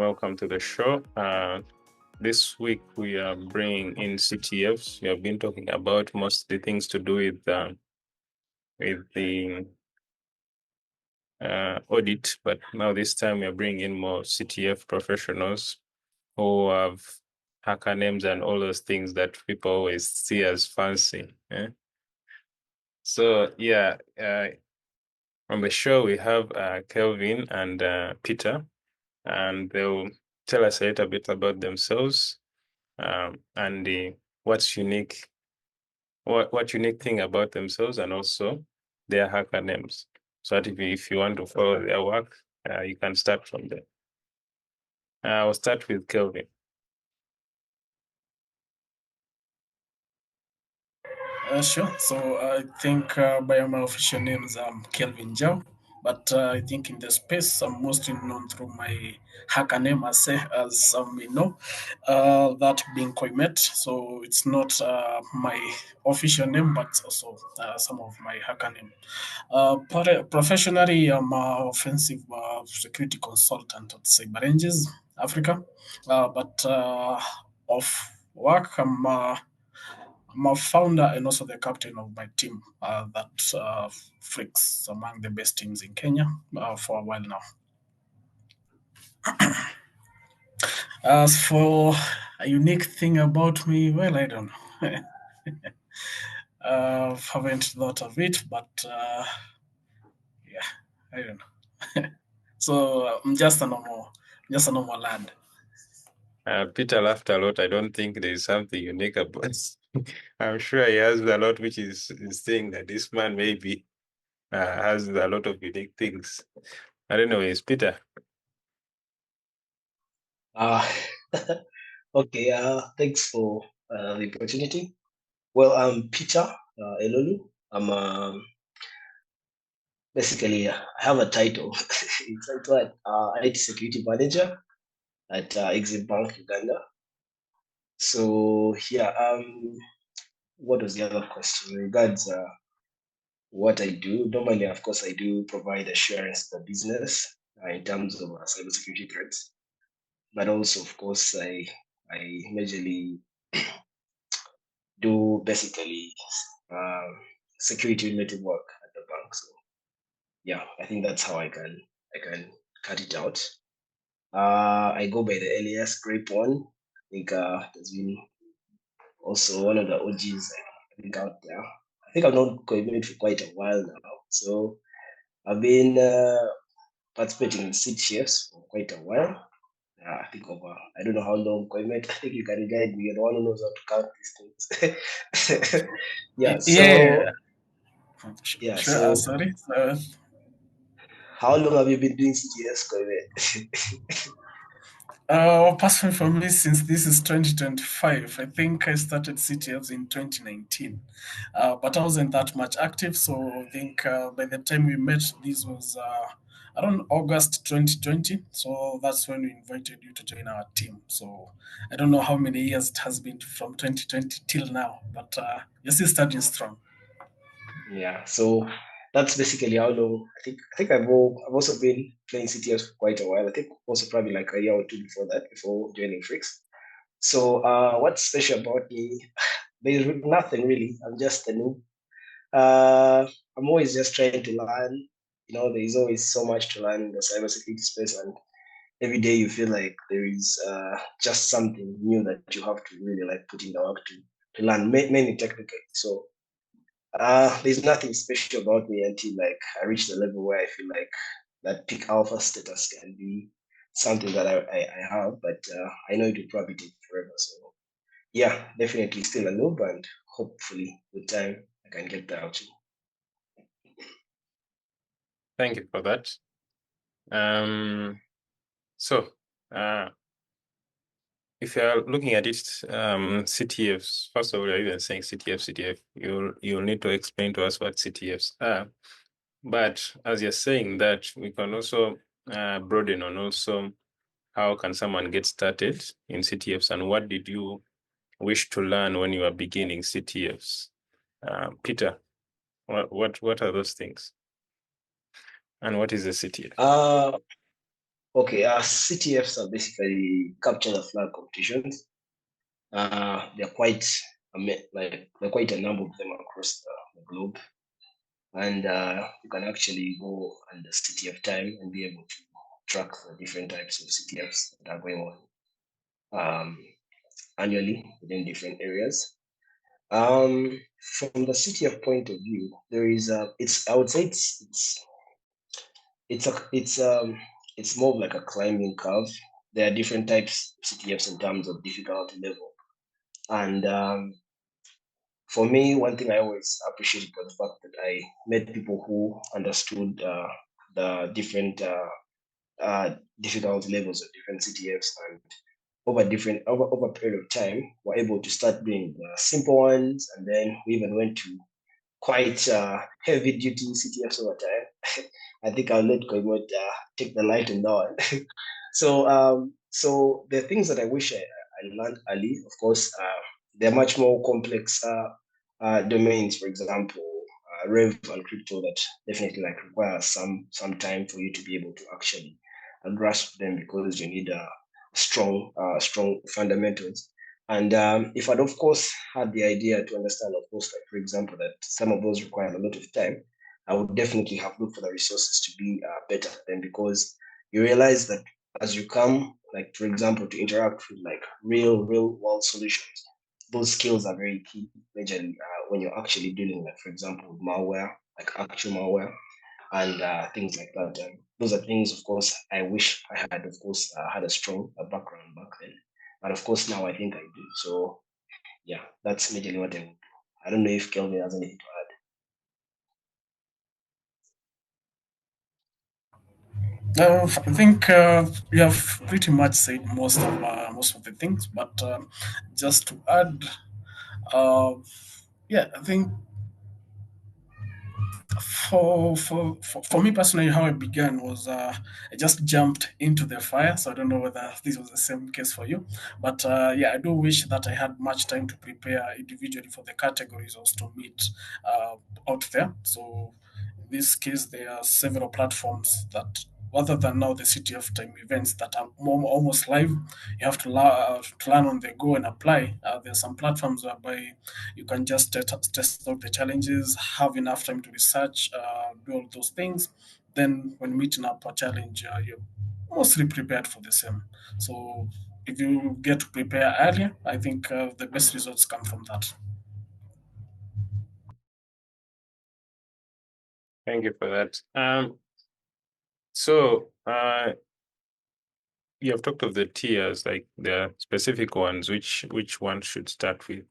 welcome to the show. This week we are bringing in CTFs. We have been talking about mostly things to do with the audit, but now this time we are bringing in more CTF professionals who have hacker names and all those things that people always see as fancy. So yeah, on the show we have Kelvin and Peter, and they'll tell us a little bit about themselves and what's unique, what unique thing about themselves, and also their hacker names. So that if you want to follow their work, you can start from there. I'll start with Kelvin. Sure. So I think by my official names, I'm Kelvin Zhao. But I think in the space, I'm mostly known through my hacker name, as some may know, that being Koimet. So it's not my official name, but also some of my hacker name. Professionally, I'm an offensive security consultant at Cyber Ranges, Africa. But of work, I'm a founder and also the captain of my team that freaks among the best teams in Kenya for a while now. As for a unique thing about me, well, I don't know. Haven't thought of it, but yeah, I don't know. So I'm just a normal lad. Peter laughed a lot. I don't think there is something unique about. I'm sure he has a lot, which is saying that this man maybe has a lot of unique things. I don't know. Is Peter? Okay. Thanks for the opportunity. Well, I'm Peter Elolu. I'm basically I have a title. It's titled IT Security Manager at Exim Bank Uganda. So yeah. What was the other question? Regards what I do. Normally, of course, I do provide assurance to business in terms of cybersecurity threats, but also, of course, I majorly do basically security related work at the bank. So yeah, I think that's how I can cut it out. I go by the alias Grape One. I think there's been also one of the OGs I think out there. I think I've known Koimet for quite a while now. So I've been participating in CTFs for quite a while. I think over, I don't know how long, Koimet. I think you can guide me. You're the one who knows how to count these things. Yeah. So Yeah. Sure. So Sorry. How long have you been doing CTFs, Koimet? Personally for me, since this is 2025, I think I started CTFs in 2019, but I wasn't that much active. So I think by the time we met, this was around August 2020. So that's when we invited you to join our team. So I don't know how many years it has been from 2020 till now, but you're still starting strong. Yeah. So that's basically how long. I think I've also been playing CTFs for quite a while. I think also probably like a year or two before that, before joining Freaks. So what's special about me? There's nothing really. I'm just a noob. I'm always just trying to learn. There's always so much to learn in the cybersecurity space, and every day you feel like there is just something new that you have to really like put in the work to learn, mainly technically. So there's nothing special about me until like I reach the level where I feel like that peak alpha status can be something that I have, but I know it will probably take forever. So yeah, definitely still a noob, and hopefully with time I can get there too. Thank you for that. So if you're looking at it, CTFs, first of all, you're even saying CTF, you'll need to explain to us what CTFs are. But as you're saying that, we can also broaden on also how can someone get started in CTFs, and what did you wish to learn when you were beginning CTFs? Peter, what are those things? And what is a CTF? Okay, CTFs are basically capture the flag competitions. They're quite they're quite a number of them across the globe, and you can actually go under CTF time and be able to track the different types of CTFs that are going on annually within different areas. From the CTF point of view, there is I would say it's more of like a climbing curve. There are different types of CTFs in terms of difficulty level. And for me, one thing I always appreciated was the fact that I met people who understood the different difficulty levels of different CTFs, and over a period of time, were able to start doing the simple ones, and then we even went to quite heavy duty CTFs over time. I think I'll let Koimot take the light on that one. So the things that I wish I learned early, of course, they're much more complex domains. For example, Rev and crypto that definitely like require some time for you to be able to actually grasp them, because you need strong fundamentals. And if I'd of course had the idea to understand, of course, like for example, that some of those require a lot of time, I would definitely have looked for the resources to be better at them, because you realize that as you come, like for example, to interact with like real world solutions, those skills are very key, majorly when you're actually dealing, like for example, with malware, like actual malware, and things like that. And those are things, of course, I wish I had, of course, had a strong background back then. But of course, now I think I do. So yeah, that's majorly what I would do. I don't know if Kelvin has anything to I think you have pretty much said most of the things, but just to add, uh, yeah, I think for me personally, how I began was I just jumped into the fire. So I don't know whether this was the same case for you, but yeah, I do wish that I had much time to prepare individually for the categories I was to meet out there. So in this case, there are several platforms that, other than now the CTF time events that are almost live, you have to learn on the go and apply. There are some platforms whereby you can just test out the challenges, have enough time to research, do all those things. Then when meeting up a challenge, you're mostly prepared for the same. So if you get to prepare earlier, I think the best results come from that. Thank you for that. So you have talked of the tiers, like the specific ones. Which one should start with?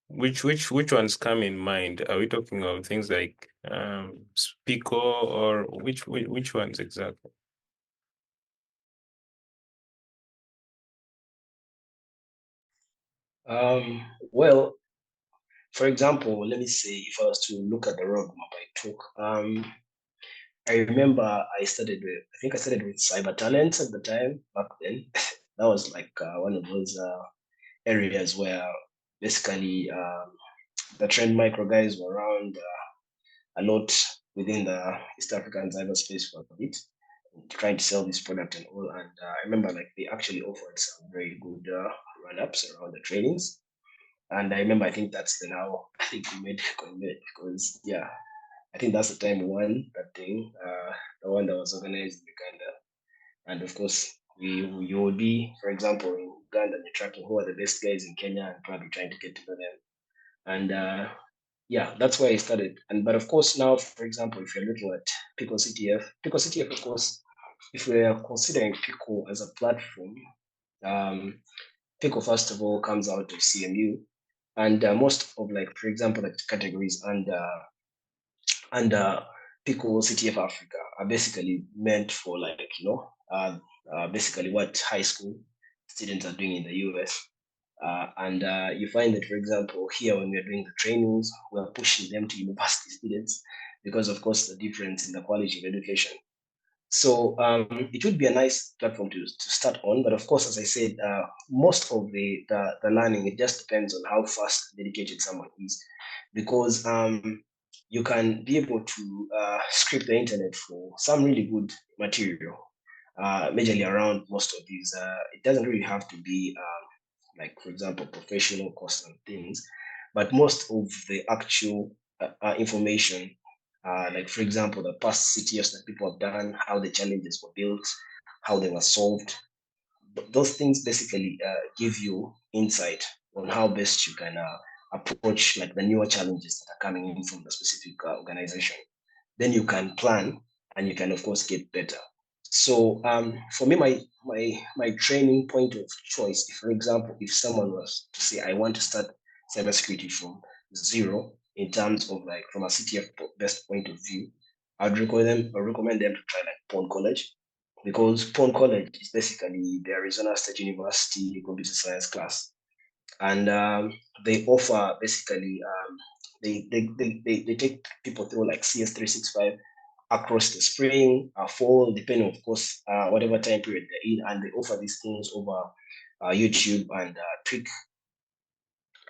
Which ones come in mind? Are we talking of things like Pico, or which ones exactly? add? Well, for example, let me say, if I was to look at the roadmap I took, I remember I think I started with cyber talents at the time back then. That was like one of those areas where basically the trend micro guys were around a lot within the East African cyberspace for a bit, trying to sell this product and all. And I remember like they actually offered some very good run-ups around the trainings. And I remember, I think that's the now I think we made commit, because yeah, I think that's the time we won that thing, the one that was organized in Uganda. And of course, you would be, for example, in Uganda, and you're tracking who are the best guys in Kenya and probably trying to get to know them. And yeah, that's where I started. And but of course now, for example, if you're looking at Pico CTF, of course, if we are considering Pico as a platform, um, Pico first of all comes out of CMU, and most of like, for example, like categories and Pico CTF Africa are basically meant for like basically what high school students are doing in the US. And you find that, for example, here when we're doing the trainings, we're pushing them to university students because, of course, the difference in the quality of education. So it would be a nice platform to start on. But of course, as I said, most of the learning, it just depends on how fast dedicated someone is. Because you can be able to scrape the internet for some really good material. majorly around most of these. It doesn't really have to be like, for example, professional course and things, but most of the actual information, like for example, the past CTFs that people have done, how the challenges were built, how they were solved. Those things basically give you insight on how best you can approach like the newer challenges that are coming in from the specific organization. Then you can plan and you can of course get better. So for me, my training point of choice, if, for example, if someone was to say I want to start cybersecurity from zero in terms of like from a CTF best point of view, I'd recommend them to try like Pond College, because Pond College is basically the Arizona State University computer science class, and they offer basically they take people through like CS365 across the spring, fall, depending of course whatever time period they're in, and they offer these things over YouTube and Twig.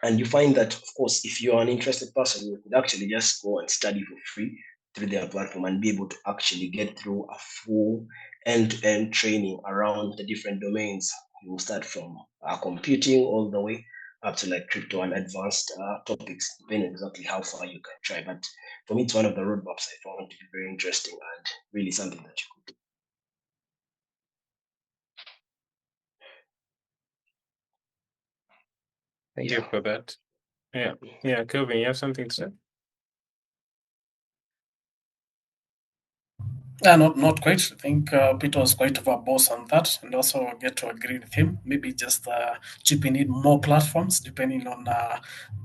And you find that, of course, if you're an interested person, you could actually just go and study for free through their platform and be able to actually get through a full end-to-end training around the different domains. You will start from computing all the way up to like crypto and advanced topics, depending exactly how far you can try. But for me, it's one of the roadmaps I found to be very interesting and really something that you could do. Thank you for that. Yeah, Kelvin, you have something to say? Yeah, not quite. I think Peter was quite verbose on that, and also I get to agree with him. Maybe just chipping in more platforms depending on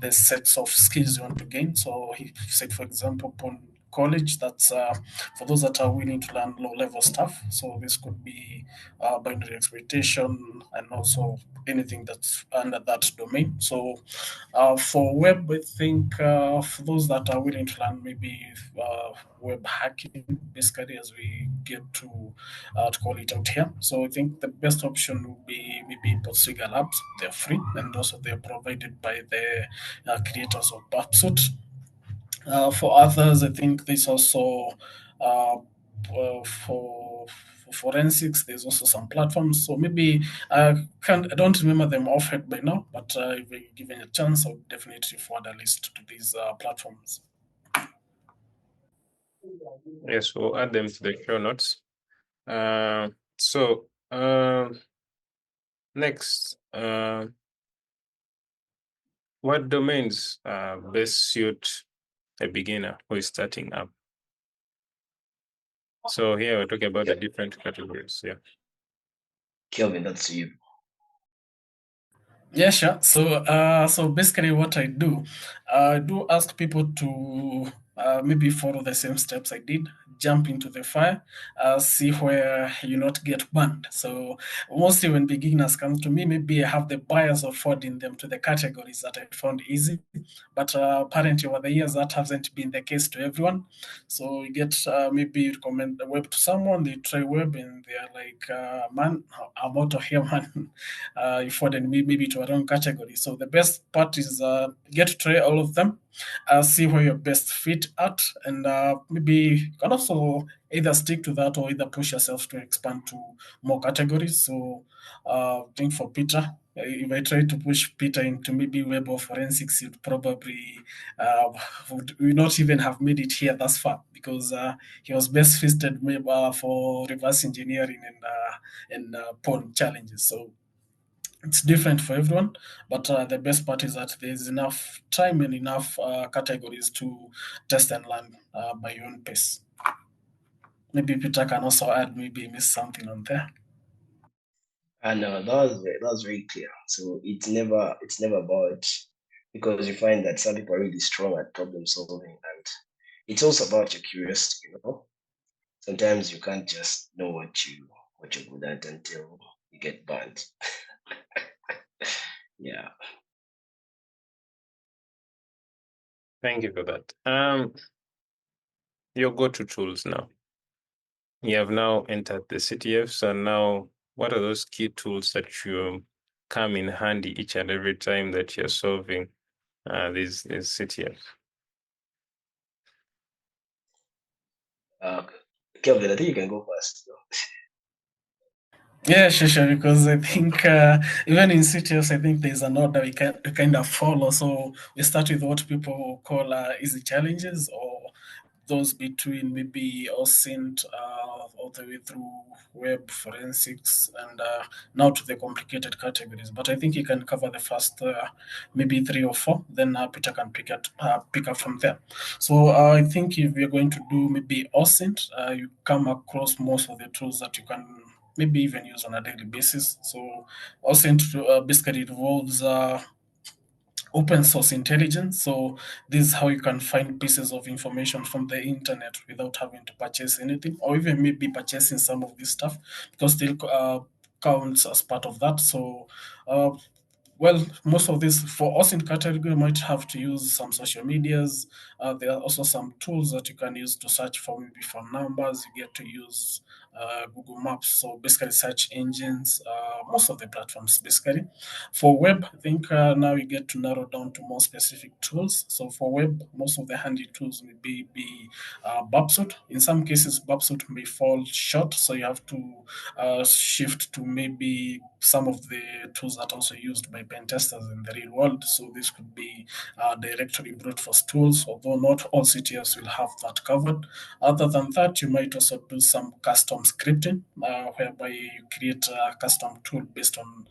the sets of skills you want to gain. So he said, for example, upon college, that's for those that are willing to learn low-level stuff. So this could be binary exploitation and also anything that's under that domain. So for web, I think for those that are willing to learn maybe web hacking, basically, as we get to call it out here. So I think the best option would be maybe Portswigger Labs. They're free and also they're provided by the creators of Burpsuite. For others, I think there's also for forensics, there's also some platforms. So maybe I don't remember them offhand by now, but if we're given a chance, I'll definitely forward a list to these platforms. Yes, we'll add them to the show notes. So next, what domains best suit a beginner who is starting up? So here we're talking about the different categories. Yeah. Kelvin, that's you. Yeah, sure. So basically, what I do ask people to maybe follow the same steps I did. Jump into the fire, see where you not get burned. So mostly when beginners come to me, maybe I have the bias of forwarding them to the categories that I found easy. But apparently, over the years, that hasn't been the case to everyone. So you get maybe recommend the web to someone, they try web, and they are like, man, I'm out of here, man. You forwarded me maybe to a wrong category. So the best part is get to try all of them, see where you're best fit at, and maybe you can also either stick to that or either push yourself to expand to more categories. So I think for Peter, if I try to push Peter into maybe web or forensics, you'd probably would not even have made it here thus far because he was best fitted for reverse engineering and porn challenges. So it's different for everyone, but the best part is that there's enough time and enough categories to test and learn by your own pace. Maybe Peter can also add, maybe miss something on there. And that was very clear. So it's never about, because you find that some people are really strong at problem solving, and it's also about your curiosity. Sometimes you can't just know what you're good at until you get burnt. Yeah. Thank you for that. Your go-to tools now. You have now entered the CTF, so now what are those key tools that you come in handy each and every time that you're solving these CTFs? Kelvin, I think you can go first. Yeah, sure, because I think even in CTFs, I think there's an order we kind of follow. So we start with what people call easy challenges, or those between maybe OSINT all the way through web forensics and now to the complicated categories. But I think you can cover the first maybe three or four, then Peter can pick up from there. So I think if you're going to do maybe OSINT, you come across most of the tools that you can maybe even use on a daily basis. So OSINT basically involves open source intelligence. So this is how you can find pieces of information from the internet without having to purchase anything, or even maybe purchasing some of this stuff, because still counts as part of that. So uh, well, most of this for us in category you might have to use some social medias. There are also some tools that you can use to search for maybe for numbers. You get to use Google Maps, so basically search engines, most of the platforms basically. For web, I think now you get to narrow down to more specific tools. So for web, most of the handy tools may be Burpsuite. In some cases, Burpsuite may fall short, so you have to shift to maybe some of the tools that are also used by pen testers in the real world. So this could be directory brute force tools, although not all CTFs will have that covered. Other than that, you might also do some custom scripting, whereby you create a custom tool based on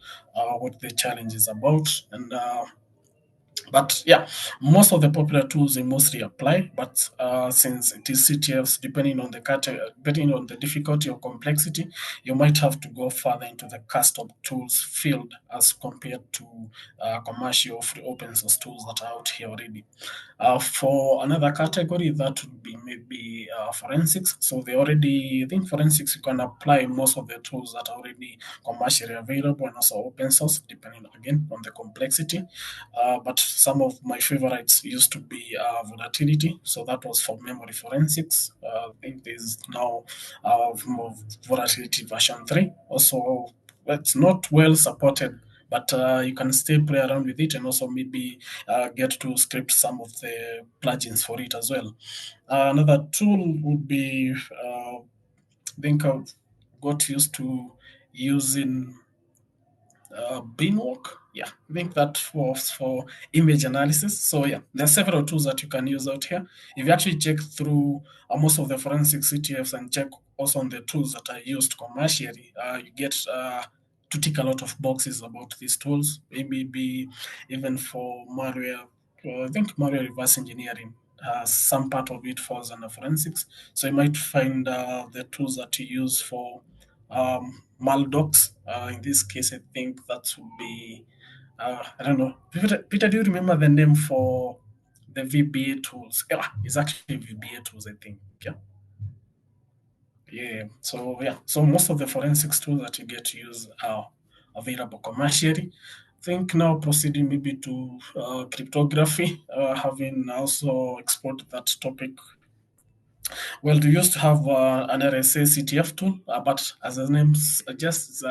what the challenge is about. And but yeah, most of the popular tools they mostly apply. But since it is CTFs, depending on the difficulty or complexity, you might have to go further into the custom tools field as compared to commercial free open source tools that are out here already. For another category, that would be maybe forensics. So I think forensics, you can apply most of the tools that are already commercially available and also open source, depending again on the complexity. But some of my favorites used to be Volatility. So that was for memory forensics. I think there's now more Volatility version 3. Also, it's not well supported, but you can still play around with it and also maybe get to script some of the plugins for it as well. Another tool would be, I think I've got used to using Binwalk. Yeah, I think that was for image analysis. So yeah, there are several tools that you can use out here. If you actually check through most of the forensic CTFs and check also on the tools that are used commercially, you get to tick a lot of boxes about these tools. Maybe even for malware, I think malware reverse engineering. Some part of it falls under forensics. So you might find the tools that you use for Maldocs. In this case, I think that would be, I don't know. Peter, do you remember the name for the VBA tools? Yeah, it's actually VBA tools, I think. Yeah. Yeah. So, yeah. So, most of the forensics tools that you get to use are available commercially. I think now proceeding maybe to cryptography, having also explored that topic. Well, we used to have an RSA CTF tool, but as the name suggests,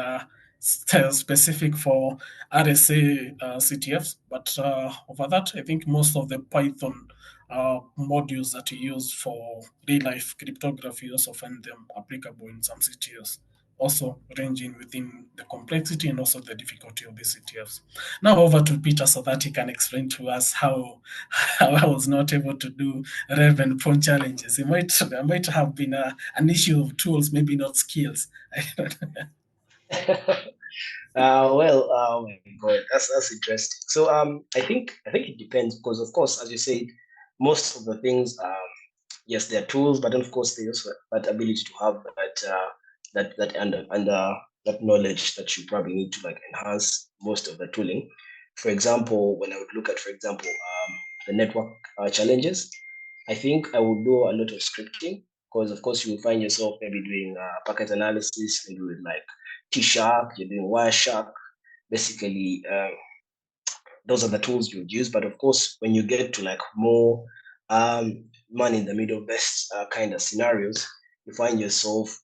specific for RSA CTFs. But over that, I think most of the Python modules that you use for real life cryptography also find them applicable in some CTFs, also ranging within the complexity and also the difficulty of the CTFs. Now over to Peter so that he can explain to us how I was not able to do rev and prone challenges. It might have been an issue of tools, maybe not skills. I don't know. Well, oh my God, that's interesting. So I think it depends because of course, as you said, most of the things yes, they're tools, but then of course they also have that ability to have that that knowledge that you probably need to like enhance most of the tooling. For example, when I would look at, for example, the network challenges, I think I would do a lot of scripting because, of course, you will find yourself maybe doing packet analysis, maybe with like Tshark, you're doing Wireshark. Basically, those are the tools you would use. But of course, when you get to like more man in the middle best kind of scenarios, you find yourself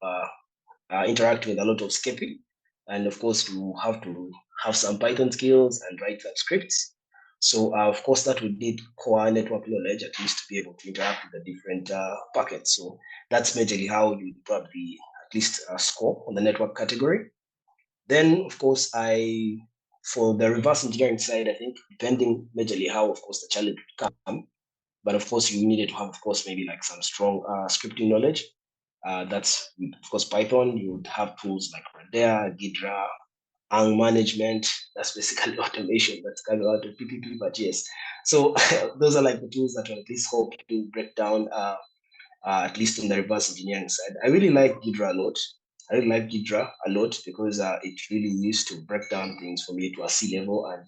interacting with a lot of Scapy. And of course, you have to have some Python skills and write some scripts. So, of course, that would need core network knowledge at least to be able to interact with the different packets. So, that's majorly how you probably at least score on the network category. Then, of course, for the reverse engineering side, I think depending majorly how, of course, the challenge would come, but of course, you needed to have, of course, maybe like some strong scripting knowledge. That's, of course, Python. You would have tools like Radea, Ghidra, management. That's basically automation that's coming out of PPP, but yes. So those are like the tools that will at least help to break down, at least on the reverse engineering side. I really like Ghidra a lot. I really like Ghidra a lot because it really used to break down things for me to a C level. And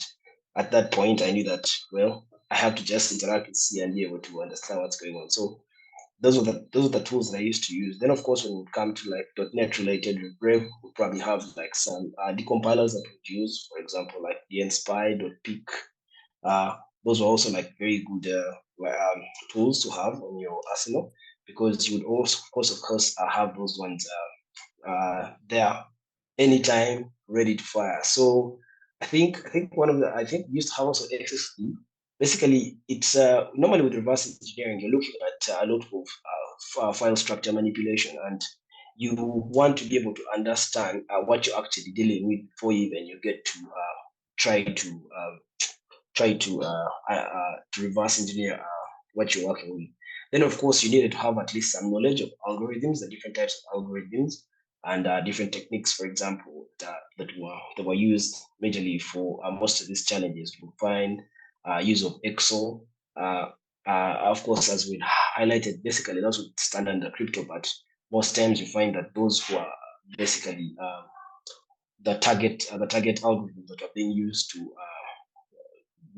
at that point, I knew that, well, I have to just interact with C and be able to understand what's going on. So those are the tools that I used to use. Then, of course, when it comes to like .NET related with Brave, we probably have like some decompilers that we use, for example, like Dnspy, .pic. Those are also like very good tools to have on your arsenal, because you would also, of course, have those ones there anytime ready to fire. So I think we used to have also XSD. Basically, it's normally with reverse engineering, you're looking at a lot of file structure manipulation, and you want to be able to understand what you're actually dealing with before you get to try to reverse engineer what you're working with. Then, of course, you needed to have at least some knowledge of algorithms, the different types of algorithms, and different techniques, for example, that were used majorly for most of these challenges. You find use of Excel. Of course, as we highlighted, basically that's what standard the crypto, but most times you find that those who are basically the target algorithms that are being used to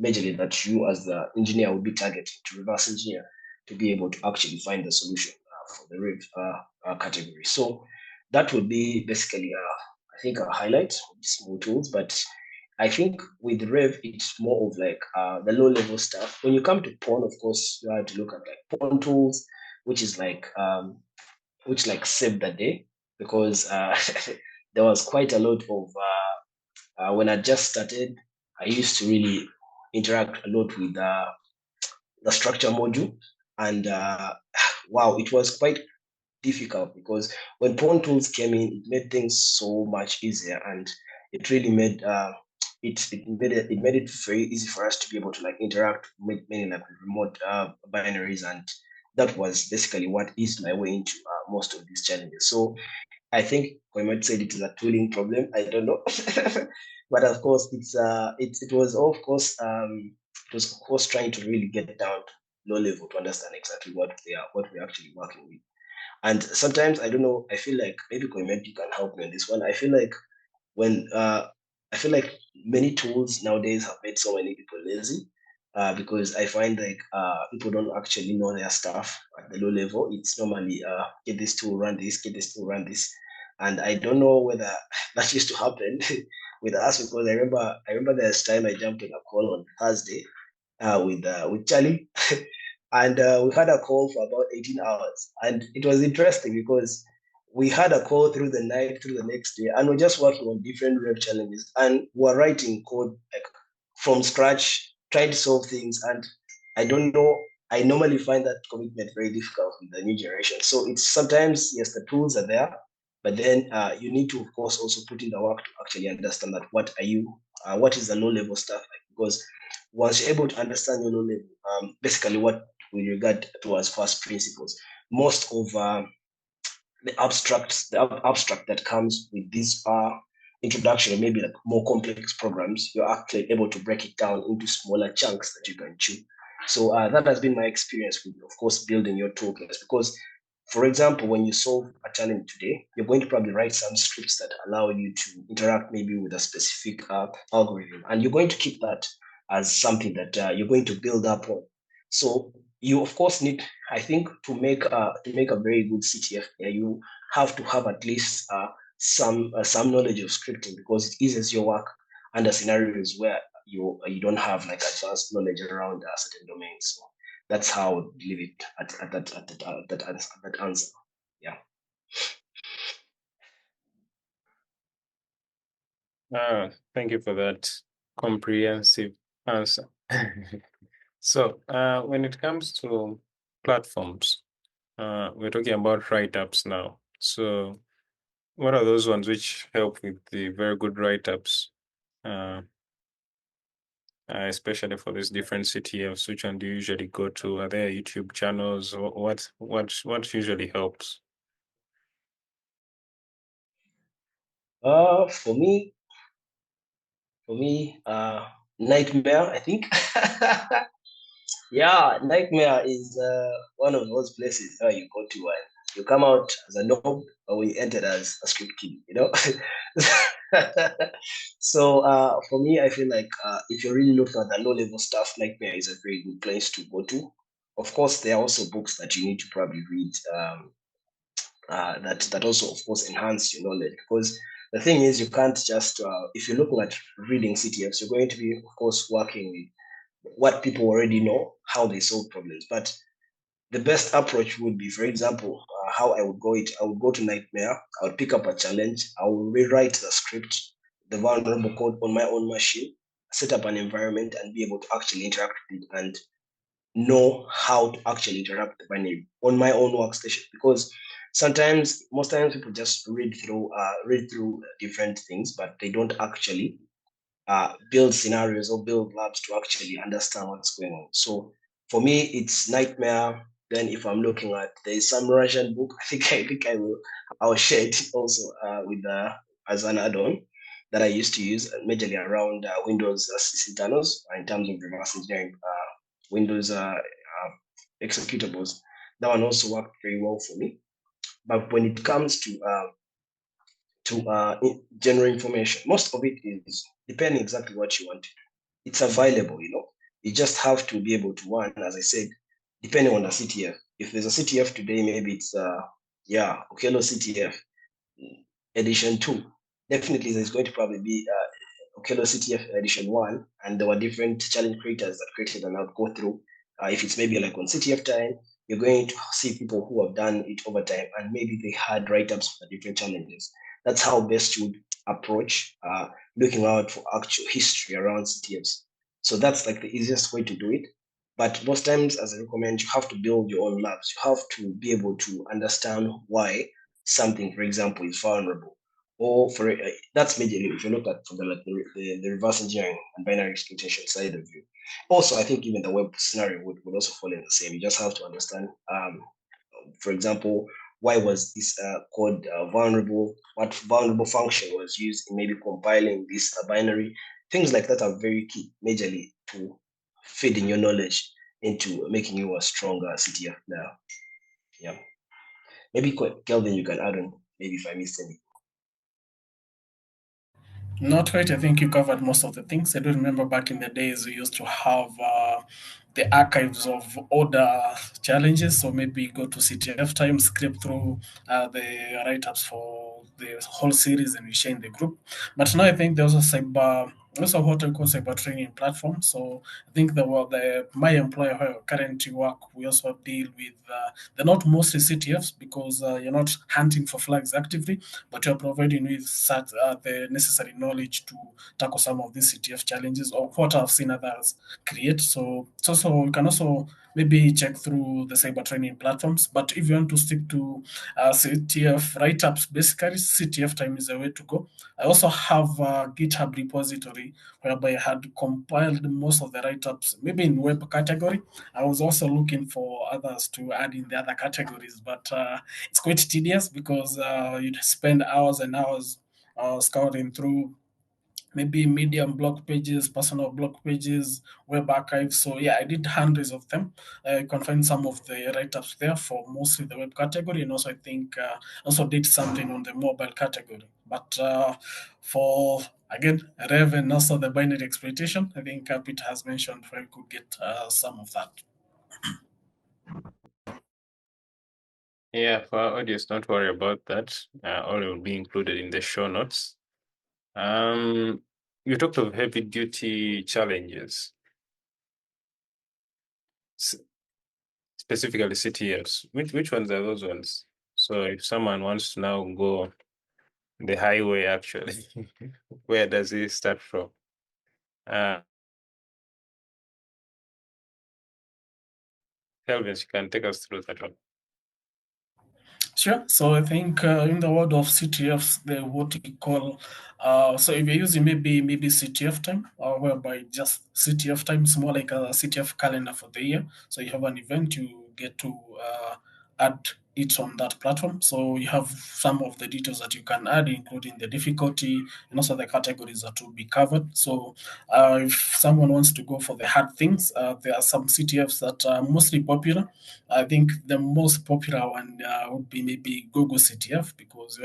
majorly that you as the engineer will be targeting to reverse engineer to be able to actually find the solution for the Rev category. So that would be basically, I think, a highlight of small tools. But I think with Rev, it's more of like the low level stuff. When you come to Pawn, of course, you have to look at like Pawn tools, which is like saved the day, because there was quite a lot of when I just started, I used to really interact a lot with the structure module, and wow, it was quite difficult, because when Pawn tools came in, it made things so much easier, and it really made it made it very easy for us to be able to like interact with many like remote binaries, and that was basically what eased my way into most of these challenges. So I think we might say it is a tooling problem. I don't know, but of course, it was of course trying to really get down to low level to understand exactly what we're actually working with. And sometimes I don't know. I feel like maybe Koimet, you can help me on this one. I feel like when I feel like many tools nowadays have made so many people lazy. Because I find like people don't actually know their stuff at the low level. It's normally get this tool, run this, get this tool, run this, and I don't know whether that used to happen with us, because I remember there's time I jumped on a call on Thursday with Charlie, and we had a call for about 18 hours, and it was interesting because we had a call through the night, through the next day, and we're just working on different rev challenges, and we're writing code like from scratch, trying to solve things. And I don't know, I normally find that commitment very difficult with the new generation. So it's sometimes, yes, the tools are there, but then you need to, of course, also put in the work to actually understand that what is the low level stuff like, because once you're able to understand your low level, basically what we regard to as first principles, most of the abstract that comes with this introduction, or maybe like more complex programs, you're actually able to break it down into smaller chunks that you can chew. So that has been my experience with, of course, building your toolkits. Because, for example, when you solve a challenge today, you're going to probably write some scripts that allow you to interact maybe with a specific algorithm, and you're going to keep that as something that you're going to build up on. So you, of course, need, I think, to make a very good CTF, you have to have at least some knowledge of scripting, because it eases your work under scenarios where you don't have like advanced knowledge around certain domains. So that's how I would leave it at that answer. Yeah. Thank you for that comprehensive answer. So when it comes to platforms, we're talking about write-ups now. So What are those ones which help with the very good write-ups, especially for these different CTFs? Which one do you usually go to? Are there YouTube channels? Or what usually helps? For me, Nightmare, I think. Yeah, Nightmare is one of those places where you go to and you come out as a noob, or you entered as a script kid, you know? So for me, I feel like if you're really looking at the low-level stuff, Nightmare is a very good place to go to. Of course, there are also books that you need to probably read that also, of course, enhance your knowledge. Because the thing is, you can't just, if you're looking at reading CTFs, you're going to be, of course, working with what people already know, how they solve problems. But the best approach would be, for example, how I would go it. I would go to Nightmare. I would pick up a challenge. I will rewrite the script, the vulnerable code on my own machine, set up an environment, and be able to actually interact with it and know how to actually interact with the binary on my own workstation. Because most times, people just read through different things, but they don't actually build scenarios or build labs to actually understand what's going on. So for me, it's Nightmare. Then if I'm looking at, there's some Russian book. I think I'll share it also with as an add-on that I used to use majorly around Windows internals in terms of reverse engineering Windows executables. That one also worked very well for me. But when it comes to general information, most of it is depending exactly what you want to do. It's available, you know. You just have to be able to one, as I said, depending on the CTF. If there's a CTF today, maybe it's Okello CTF edition 2. Definitely there's going to probably be Okello CTF edition 1, and there were different challenge creators that created and I'll go through. If it's maybe like on CTF time, you're going to see people who have done it over time, and maybe they had write-ups for different challenges. That's how best you would approach looking out for actual history around CTFs. So that's like the easiest way to do it. But most times, as I recommend, you have to build your own labs. You have to be able to understand why something, for example, is vulnerable. Or for that's majorly if you look at from the reverse engineering and binary exploitation side of view. Also, I think even the web scenario would also fall in the same. You just have to understand, for example, why was this code vulnerable? What vulnerable function was used in maybe compiling this binary? Things like that are very key, majorly to feeding your knowledge into making you a stronger CTF now. Yeah. Maybe Kelvin, you can add on. Maybe if I missed any. Not quite. I think you covered most of the things. I do remember back in the days we used to have the archives of older challenges. So maybe go to CTF time, script through the write-ups for the whole series, and we share in the group. But now I think there's also what I call cyber training platform. So I think my employer where I currently work, we also deal with they're not mostly CTFs because you're not hunting for flags actively, but you're providing with the necessary knowledge to tackle some of these CTF challenges or what I've seen others create. So it's also you can also maybe check through the cyber training platforms. But if you want to stick to CTF write-ups, basically CTF time is the way to go. I also have a GitHub repository whereby I had compiled most of the write-ups, maybe in web category. I was also looking for others to add in the other categories, but it's quite tedious because you'd spend hours and hours scouting through maybe medium blog pages, personal blog pages, web archives. So yeah, I did hundreds of them. You can find some of the write-ups there for mostly the web category, and also I think also did something on the mobile category. But for again Rev and also the binary exploitation, I think Peter has mentioned where you could get some of that. Yeah, for our audience, don't worry about that. All will be included in the show notes. You talked of heavy duty challenges, specifically CTFs. Which ones are those ones? So if someone wants to now go the highway, actually, where does he start from? Kelvin, you can take us through that one. Sure. So I think in the world of CTFs, the what we call so if you're using maybe CTF time, whereby just CTF time is more like a CTF calendar for the year. So you have an event, you get to add it on that platform. So you have some of the details that you can add, including the difficulty and also the categories that will be covered. So if someone wants to go for the hard things, there are some CTFs that are mostly popular. I think the most popular one would be maybe Google CTF because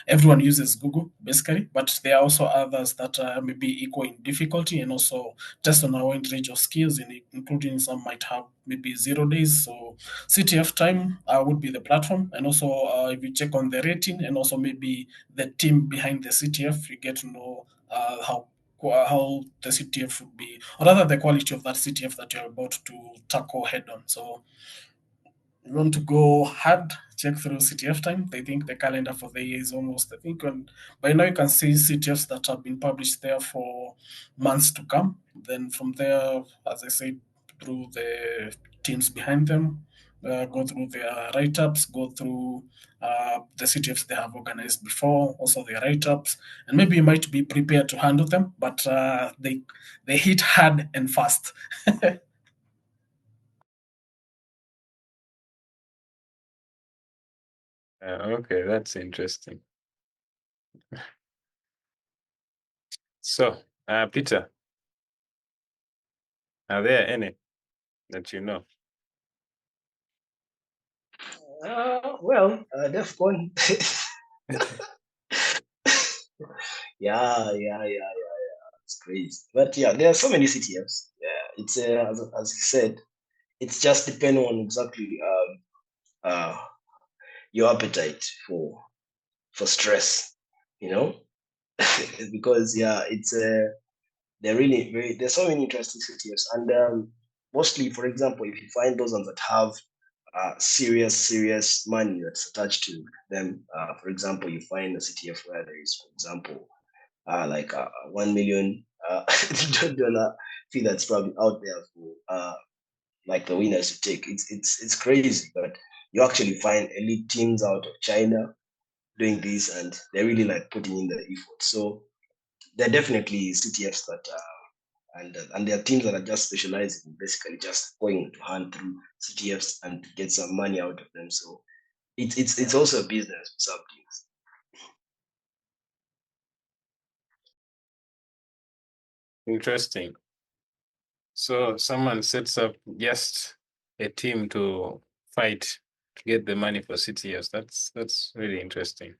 everyone uses Google basically, but there are also others that are maybe equal in difficulty and also test on a wide range of skills, including some might have maybe 0 days. So CTF time would be the platform, and also if you check on the rating and also maybe the team behind the CTF, you get to know how the CTF would be, or rather the quality of that CTF that you're about to tackle head on. So you want to go hard, check through CTF time. I think the calendar for the year is almost, I think, by now you can see CTFs that have been published there for months to come. Then from there, as I said, through the teams behind them, go through their write ups, go through the CTFs they have organized before, also their write ups, and maybe you might be prepared to handle them, but they hit hard and fast. Okay, that's interesting. So, Peter, are there any that you know? Well, DEFCON. Yeah. It's crazy. But yeah, there are so many CTFs. Yeah, it's as you said, it's just depending on exactly your appetite for stress, you know, because yeah, it's they're really very. There's so many interesting CTFs, and mostly, for example, if you find those ones that have serious money that's attached to them, for example, you find a CTF where there is, for example, like 1 million dollar fee that's probably out there for like the winners to take. It's crazy, but you actually find elite teams out of China doing this, and they're really like putting in the effort. So there are definitely CTFs that and there are teams that are just specializing in basically just going to hunt through CTFs and to get some money out of them. So it's also a business for some teams. Interesting. So someone sets up just a team to fight to get the money for CTS. That's really interesting.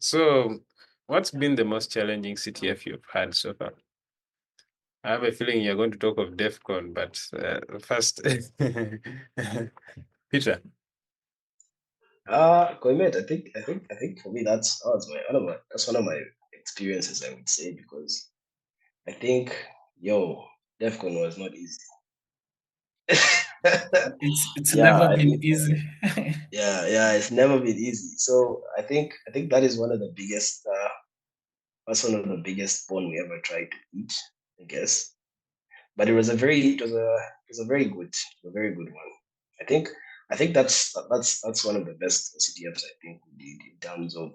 So what's been the most challenging CTF you've had so far? I have a feeling you're going to talk of DEFCON, but first, Peter. Koimet, I think for me that's one of my experiences, I would say, because I think DEFCON was not easy. It's Yeah, never I been think easy. yeah, it's never been easy. So I think that is one of the biggest that's one of the biggest bone we ever tried to eat, I guess. But it was a very good one. I think that's one of the best CTFs I think we did in terms of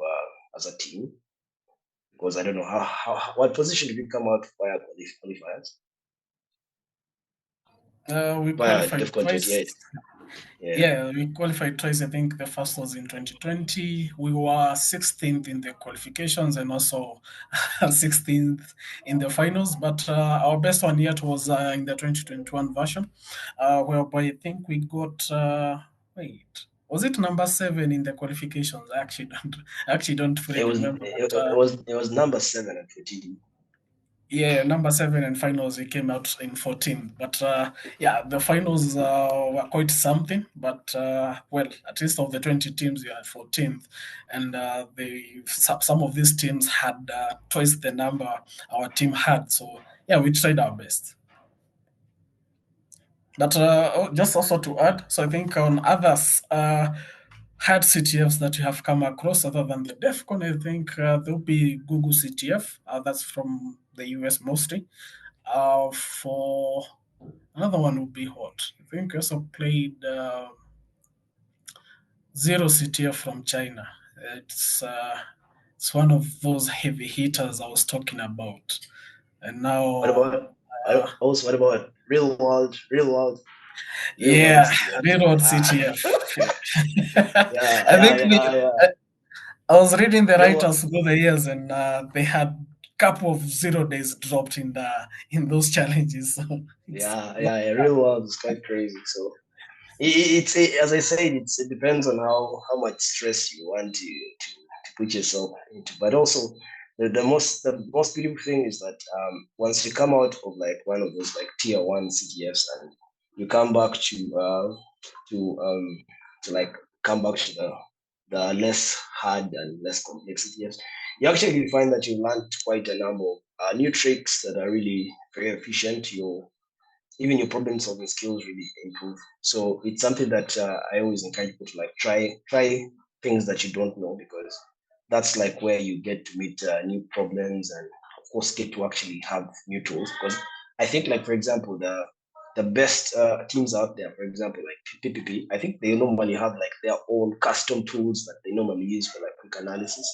as a team, because I don't know what position did we come out via qualifiers We via qualified DEFCON twice. 28. Yeah. Yeah, we qualified twice. I think the first was in 2020. We were 16th in the qualifications and also 16th in the finals. But our best one yet was in the 2021 version, whereby I think we got, was it number 7 in the qualifications? I actually don't fully It was remember. it, But it was it was number 7 and 14. yeah, number 7 and finals we came out in 14. But yeah, the finals were quite something. But well, at least of the 20 teams, we had 14th, and some of these teams had twice the number our team had. So yeah, we tried our best. But just also to add, so I think on others hard CTFs that you have come across other than the DEFCON, I think there'll be Google CTF. That's from the US mostly. For another one would be hot. I think we also played. Zero CTF from China. It's one of those heavy hitters I was talking about. And What now, about also what about real world yeah, CTF? real Ah, CTF. yeah, I yeah, think yeah, yeah. I was reading the Real world, writers through the years, and they had couple of 0 days dropped in those challenges. So it's yeah. Real world is quite crazy. So as I said, it depends on how much stress you want to put yourself into. But also, the most beautiful thing is that once you come out of like one of those like tier 1 CTFs and you come back to to like come back to the less hard and less complex CTFs, you actually find that you learned quite a number of new tricks that are really very efficient. Even your problem solving skills really improve. So it's something that I always encourage people to like try things that you don't know, because that's like where you get to meet new problems and of course get to actually have new tools. Because I think like for example the best teams out there, for example like PPP, I think they normally have like their own custom tools that they normally use for like quick analysis.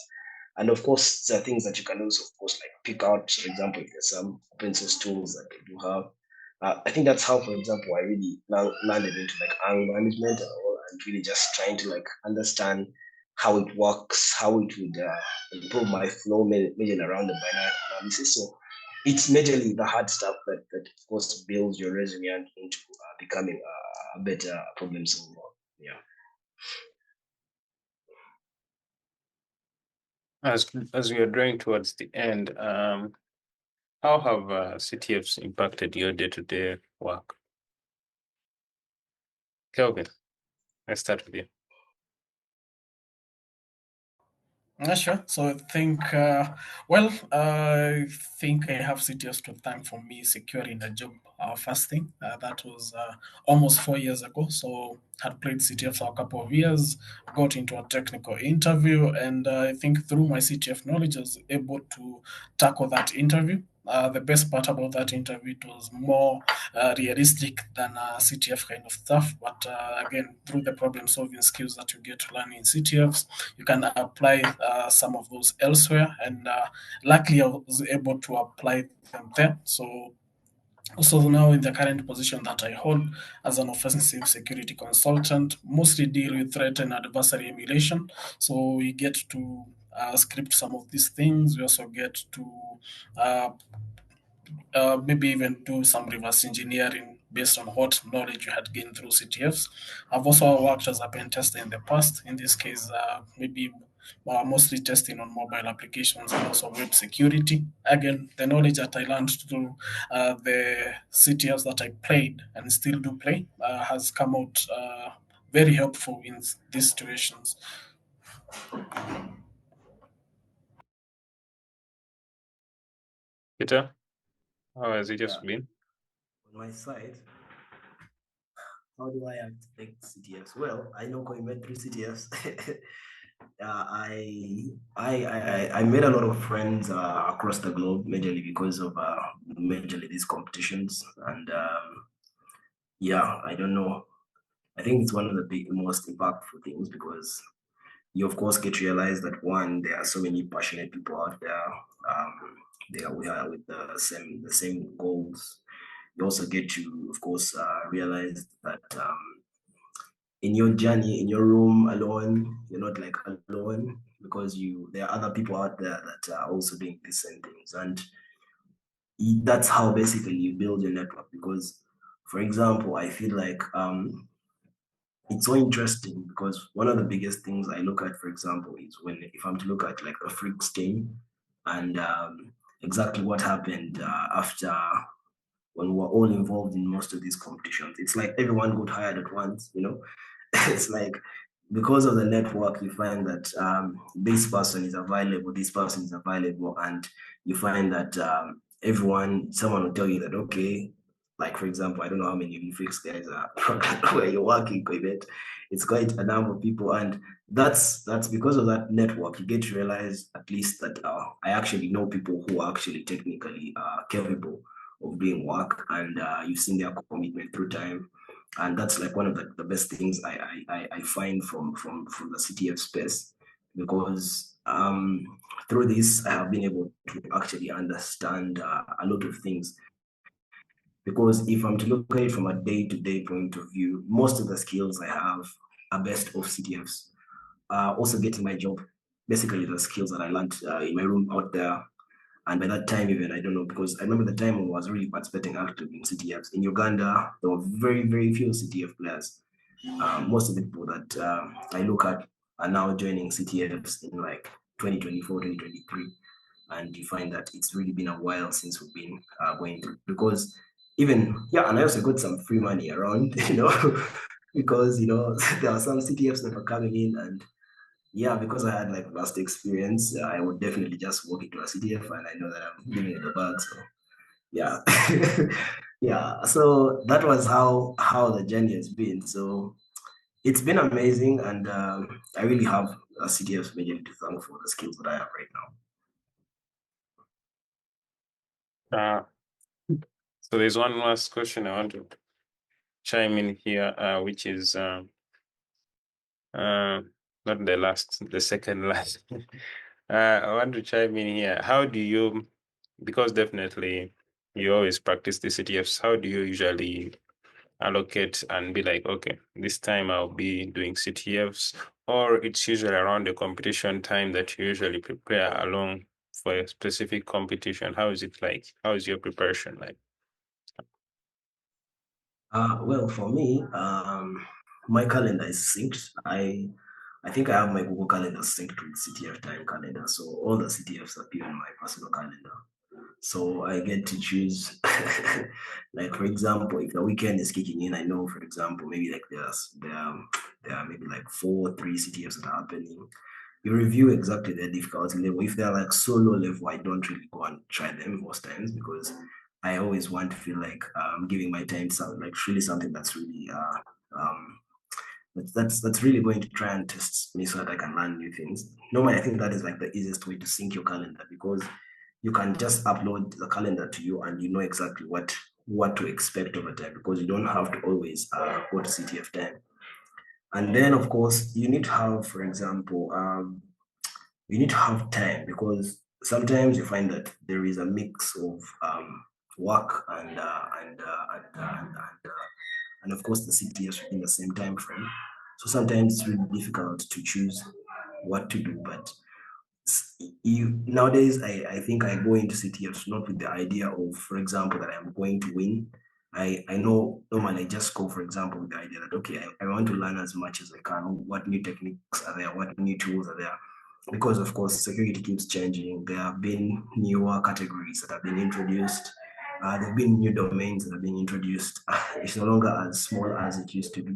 And of course, there are things that you can also, of course, like pick out. For example, if there's some open source tools that they do have, I think that's how, for example, I really landed into like ang management and all, and really just trying to like understand how it works, how it would improve my flow, majorly around the binary analysis. So it's majorly the hard stuff that of course builds your resume and into becoming a better problem solver. Yeah. As we are drawing towards the end, how have CTFs impacted your day-to-day work? Kelvin, let's start with you. Sure. So I think, I think I have CTS to thank for me securing a job first thing. That was almost 4 years ago. So had played CTF for a couple of years, got into a technical interview, and I think through my CTF knowledge, I was able to tackle that interview. The best part about that interview, it was more realistic than CTF kind of stuff. But again, through the problem solving skills that you get to learn in CTFs, you can apply some of those elsewhere. And luckily, I was able to apply them there. So also now in the current position that I hold as an offensive security consultant, mostly deal with threat and adversary emulation. So we get to script some of these things. We also get to uh, maybe even do some reverse engineering based on what knowledge you had gained through CTFs. I've also worked as a pen tester in the past. In this case, maybe mostly testing on mobile applications and also web security. Again, the knowledge that I learned through the CTFs that I played and still do play has come out very helpful in these situations. Peter, how has it just Yeah. been? On my side, how do I activate CTFs? Well, I know going through CTFs. I made a lot of friends across the globe, majorly because of majorly these competitions, and yeah, I don't know. I think it's one of the most impactful things, because you of course get to realize that one, there are so many passionate people out there. We are with the same goals. You also get to, of course, realize that in your journey, in your room alone, you're not like alone, because there are other people out there that are also doing the same things. And that's how basically you build your network. Because, for example, I feel like it's so interesting, because one of the biggest things I look at, for example, is if I'm to look at like a freaks team, and exactly what happened after, when we're all involved in most of these competitions. It's like everyone got hired at once, you know? It's like, because of the network, you find that this person is available, and you find that someone will tell you that, okay, like for example, I don't know how many Unifix guys are where you're working with it. It's quite a number of people, and that's because of that network. You get to realize at least that I actually know people who are actually technically capable of doing work, and you've seen their commitment through time. And that's like one of the best things I find from the CTF space, because through this I have been able to actually understand a lot of things. Because if I'm to look at it from a day-to-day point of view, most of the skills I have are based off CTFs. Also getting my job, basically the skills that I learned in my room out there. And by that time, even, I don't know, because I remember the time when I was really participating active in CTFs. In Uganda, there were very, very few CTF players. Most of the people that I look at are now joining CTFs in like 2024, 2023. And you find that it's really been a while since we've been going through. Because even, yeah, and I also got some free money around, because, there are some CTFs that were coming in, and yeah, because I had like vast experience, I would definitely just walk into a CTF and I know that I'm giving it the bag. So yeah. Yeah. So that was how the journey has been. So it's been amazing, and I really have a CTF majorly to thank for the skills that I have right now. So there's one last question I want to chime in here, which is not the last, the second last. I want to chime in here. How do you, because definitely you always practice the CTFs, how do you usually allocate and be like, okay, this time I'll be doing CTFs, or it's usually around the competition time that you usually prepare along for a specific competition? How is it like? How is your preparation like? Well, for me, my calendar is synced. I think I have my Google Calendar synced with CTF time calendar, so all the CTFs appear in my personal calendar. So I get to choose, like for example, if the weekend is kicking in, I know, for example, maybe like there are maybe like 3 CTFs that are happening. You review exactly their difficulty level. If they're like so low level, I don't really go and try them most times, because I always want to feel like giving my time to like really something that's really that's really going to try and test me so that I can learn new things. Normally, I think that is like the easiest way to sync your calendar, because you can just upload the calendar to you and you know exactly what to expect over time, because you don't have to always go to CTF time. And then, of course, you need to have, for example, you need to have time, because sometimes you find that there is a mix of work and of course the CTFs within the same time frame. So sometimes it's really difficult to choose what to do. But nowadays, I think I go into CTFs not with the idea of, for example, that I'm going to win. I know normally I just go, for example, with the idea that, okay, I want to learn as much as I can. What new techniques are there? What new tools are there? Because, of course, security keeps changing. There have been newer categories that have been introduced. There have been new domains that have been introduced. It's no longer as small as it used to be.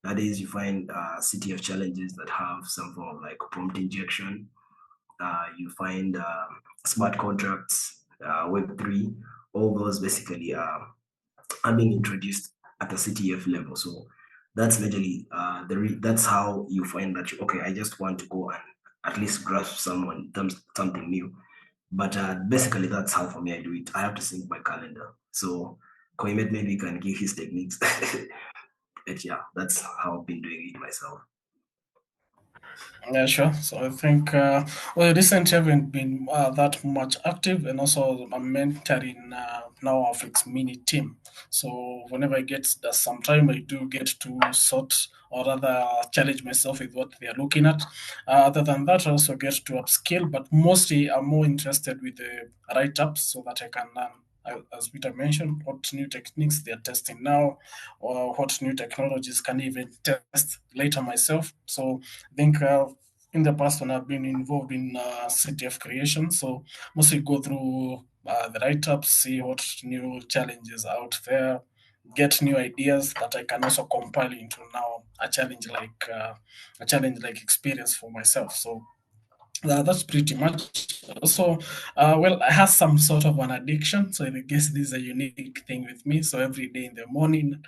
Nowadays, you find CTF challenges that have some form of like prompt injection. You find smart contracts, Web3, all those basically are being introduced at the CTF level. So that's majorly that's how you find that I just want to go and at least grasp something new. But basically, that's how for me I do it. I have to sync my calendar. So Koimet maybe can give his techniques. But yeah, that's how I've been doing it myself. Yeah, sure. So I think, recently haven't been that much active, and also I'm mentoring now of its mini team. So whenever I get some time, I do get to sort or rather challenge myself with what they are looking at. Other than that, I also get to upskill, but mostly I'm more interested with the write-ups so that I can learn. As Peter mentioned, what new techniques they are testing now, or what new technologies can even test later myself. So I think in the past when I've been involved in CTF creation, so mostly go through the write-ups, see what new challenges are out there, get new ideas that I can also compile into now a challenge like experience for myself. So that's pretty much. So, well, I have some sort of an addiction. So I guess this is a unique thing with me. So every day in the morning,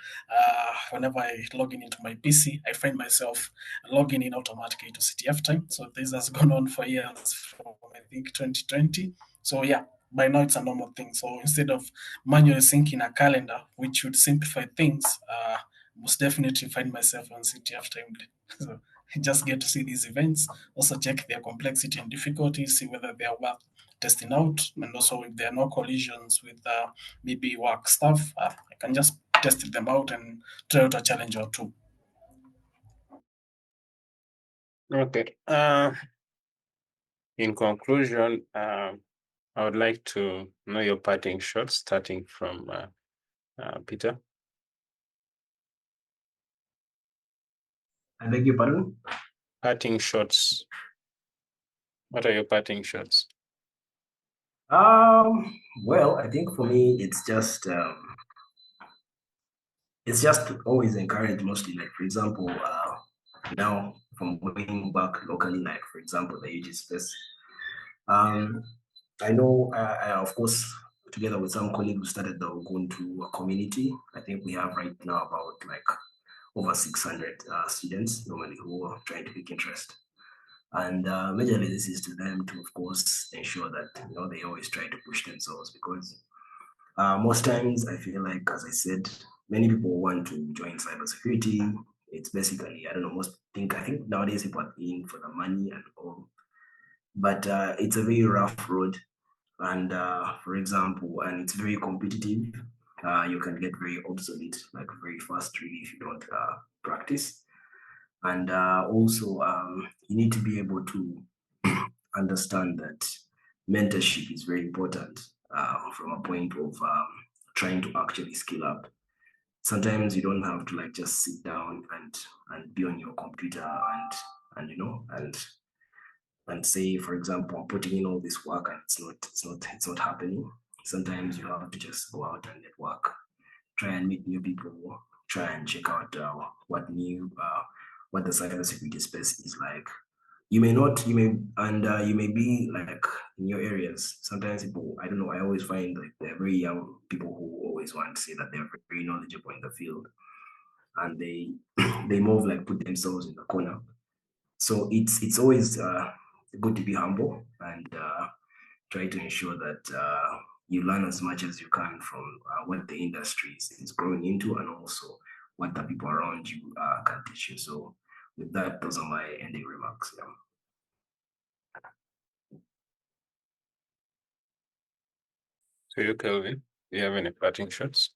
whenever I log in into my PC, I find myself logging in automatically to CTF time. So this has gone on for years, from I think 2020. So yeah, by now it's a normal thing. So instead of manually syncing a calendar, which would simplify things, most definitely find myself on CTF timely. So I just get to see these events, also check their complexity and difficulty, see whether they are worth testing out, and also if there are no collisions with maybe work stuff, I can just test them out and try out a challenge or two. Okay. In conclusion, I would like to know your parting shots, starting from Peter. I beg your pardon? Parting shots. What are your parting shots? Well, I think for me, it's just always encourage mostly, like, for example, now from going back locally, like, for example, the UG space. I know, of course, together with some colleagues, we started the Ubuntu community. I think we have right now about like over 600 students normally who are trying to pick interest. And majorly this is to them to, of course, ensure that, you know, they always try to push themselves, because most times I feel like, as I said, many people want to join cybersecurity. It's basically, I don't know, I think nowadays people are in for the money and all, but it's a very rough road. And for example, and it's very competitive. You can get very obsolete like very fast, really, if you don't practice. And also, you need to be able to understand that mentorship is very important from a point of trying to actually skill up. Sometimes you don't have to like just sit down and be on your computer and you know and say, for example, I'm putting in all this work and it's not happening. Sometimes you have to just go out and network, try and meet new people, try and check out what the cybersecurity space is like. You may be like in your areas. Sometimes people, I don't know, I always find like they're very young people who always want to say that they're very knowledgeable in the field, and they they move like put themselves in the corner. So it's always good to be humble and try to ensure that you learn as much as you can from what the industry is growing into, and also what the people around you can teach you. So with that, those are my ending remarks. Yeah. So you, Kelvin, do you have any parting shots?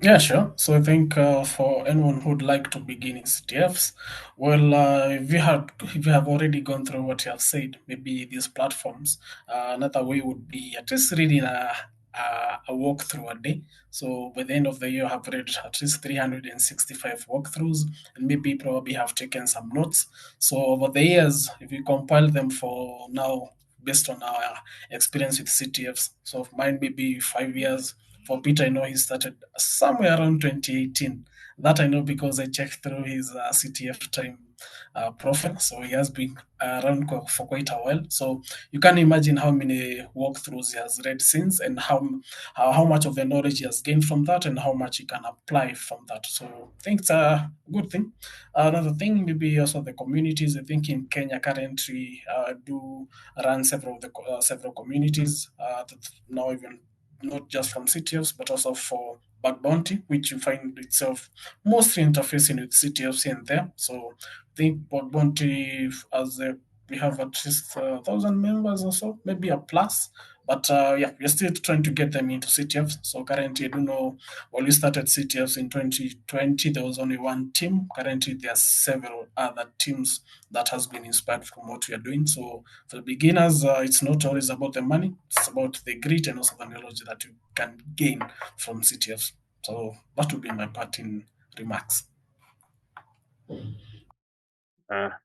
Yeah, sure. So I think for anyone who'd like to begin in CTFs, well, if you have already gone through what you have said, maybe these platforms, another way would be at least reading a walkthrough a day. So by the end of the year, have read at least 365 walkthroughs, and maybe probably have taken some notes. So over the years, if you compile them for now, based on our experience with CTFs, so mine maybe 5 years. For Peter, I know he started somewhere around 2018. That I know because I checked through his CTF time profile. So he has been around for quite a while. So you can imagine how many walkthroughs he has read since, and how much of the knowledge he has gained from that, and how much he can apply from that. So I think it's a good thing. Another thing, maybe also the communities. I think in Kenya currently do run several communities that now even not just from CTFs, but also for bug bounty, which you find itself mostly interfacing with CTFs in there. So I think bug bounty, we have at least 1,000 members or so, maybe a plus. But yeah, we're still trying to get them into CTFs. So currently, I don't know, when we started CTFs in 2020, there was only one team. Currently, there are several other teams that has been inspired from what we are doing. So for the beginners, it's not always about the money. It's about the grit and also the knowledge that you can gain from CTFs. So that would be my parting remarks.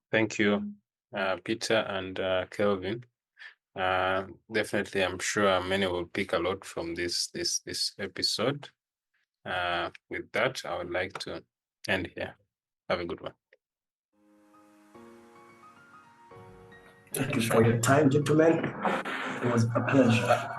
Thank you, Peter and Kelvin. Definitely, I'm sure many will pick a lot from this episode. With that, I would like to end here. Have a good one. Thank you for your time, gentlemen. It was a pleasure.